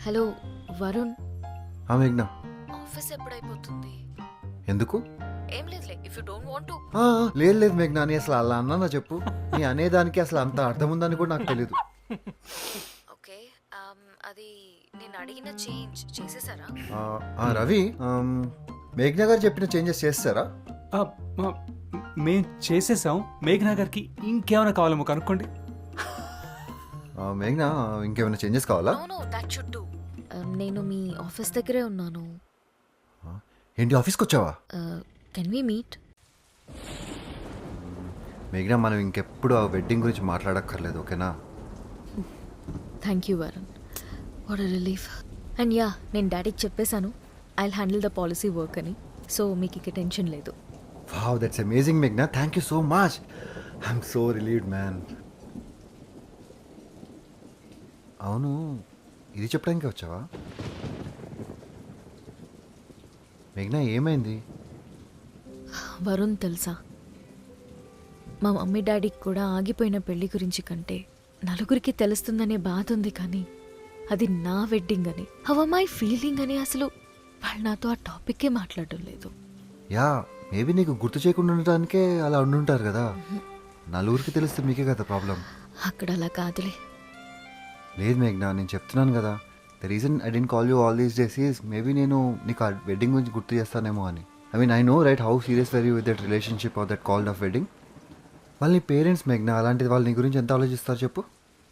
Hello Varun, మేఘ్నా office ఎప్పుడైపోతుంది? ఎందుకు ఏం లేదులే, if you don't want to. లేదు లేదు మేఘ్నా అని అసలు అలా అన్నా చెప్పు. నీ అనేదానికి అసలు అంత అర్థం ఉందని కూడా నాకు తెలియదు. ఓకే, అది నేను అడిగిన చేంజ్ చేసేసారా? రవి, మేఘ్నా గారు చెప్పిన చేంజెస్ చేస్తారా? మేం చేసేసాం. మేఘనా గారికి ఇంకేమైనా కావాలేమో కనుక్కోండి. మేఘ్నా, ఇంకేమైనా చేంజెస్ కావాలా? No no, that should do. నేను మీ ఆఫీస్ దగ్గరే ఉన్నాను. ఏంటి, ఆఫీస్కి వచ్చావా? Can we meet? మేఘ్నా, మనం ఇంకెప్పుడు ఆ వెడ్డింగ్ గురించి మాట్లాడక్కర్లేదు, ఓకేనా? Thank you Varun, what a relief. And yeah, నేను డాడీకి చెప్పేశాను I will handle the policy work అని, సో మీకు ఇక టెన్షన్ లేదు. వావ్, దట్స్ అమేజింగ్ మేఘ్నా, thank you so much. I'm so relieved man. అవును, ఇది చెప్పడానికి వచ్చావా? మేఘ్నా, ఏమైంది? వరుణ్ తెలుసా, మా మమ్మీ డాడీకి కూడా ఆగిపోయిన పెళ్లి గురించి కంటే నలుగురికి తెలుస్తుందనే బాధ ఉంది, కానీ అది నా వెడ్డింగ్ అని, హౌ మై ఫీలింగ్ అని అసలు వాళ్ళు నాతో ఆ టాపిక్కే మాట్లాడడం లేదు. యా, మేబీ నీకు గుర్తు చేయకుండా ఉండటానికే అలా ఉండుంటారు కదా. నలుగురికి తెలిస్తే మీకే కదా ప్రాబ్లం. అక్కడ అలా కాదులే. లేదు మేఘ్నా, నేను చెప్తున్నాను కదా, the reason I didn't call you all these days is maybe నేను నీకు ఆ వెడ్డింగ్ గురించి గుర్తు చేస్తానేమో అని. I mean I know right how serious very with that relationship are that called of wedding. వాళ్ళ నీ పేరెంట్స్ మేఘ్నా, అలాంటిది వాళ్ళు నీ గురించి ఎంత ఆలోచిస్తారు చెప్పు.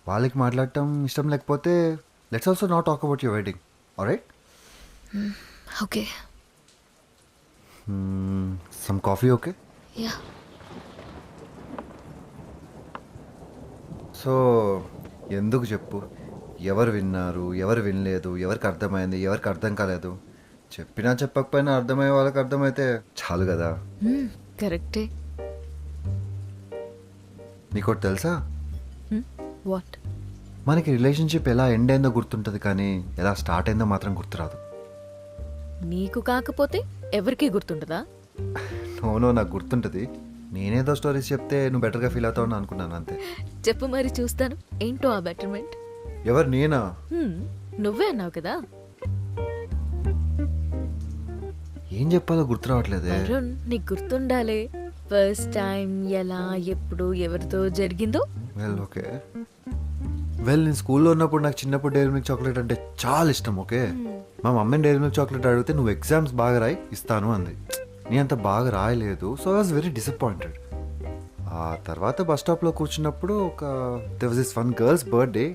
వాళ్ళకి మాట్లాడటం ఇష్టం లేకపోతే let's also not talk about your wedding, alright? Okay. Some coffee, okay? Yeah. So ఎందుకు చెప్పు, ఎవరు విన్నారు, ఎవరు వినలేదు, ఎవరికి అర్థమైంది, ఎవరికి అర్థం కాలేదు, చెప్పినా చెప్పకపోయినా అర్థమయ్యే వాళ్ళకి అర్థమైతే చాలు కదా. కరెక్టే. నీకోటి తెలుసా, వాట్? మనకి రిలేషన్షిప్ ఎలా ఎండ్ అయిందో గుర్తుంటుంది, కానీ ఎలా స్టార్ట్ అయిందో మాత్రం గుర్తురాదు. నీకు కాకపోతే ఎవరికి గుర్తుంటుందా? నో, నాకు గుర్తుంటుంది. నేనేదో స్టోరీస్ చెప్తే నువ్వు బెటర్గా ఫీల్ అవుతావు అని అనుకున్నాను, అంతే. చెప్పు మరి చూస్తాను, ఏంటో ఆ బెటర్మెంట్. ఎవరు, నేనా? నువ్వే అన్నావు కదా. ఏం చెప్పాలో గుర్తు రావట్లేదే. వరుణ్, నీకు గుర్తుండాలి ఫస్ట్ టైం ఎలా, ఎప్పుడు, ఎవరితో జరిగిందో. ఓకే, నేను స్కూల్లో ఉన్నప్పుడు నాకు చిన్నప్పుడు డైరీ మిల్క్ చాక్లెట్ అంటే చాలా ఇష్టం, ఓకే. మా మమ్మీని డైరీ మిల్క్ చాక్లెట్ అడిగితే నువ్వు ఎగ్జామ్స్ బాగా రాయి ఇస్తాను అంది. నీ అంత బాగా రాయలేదు, so I was very disappointed. ఆ తర్వాత బస్ స్టాప్లో కూర్చున్నప్పుడు there was this one girls birthday.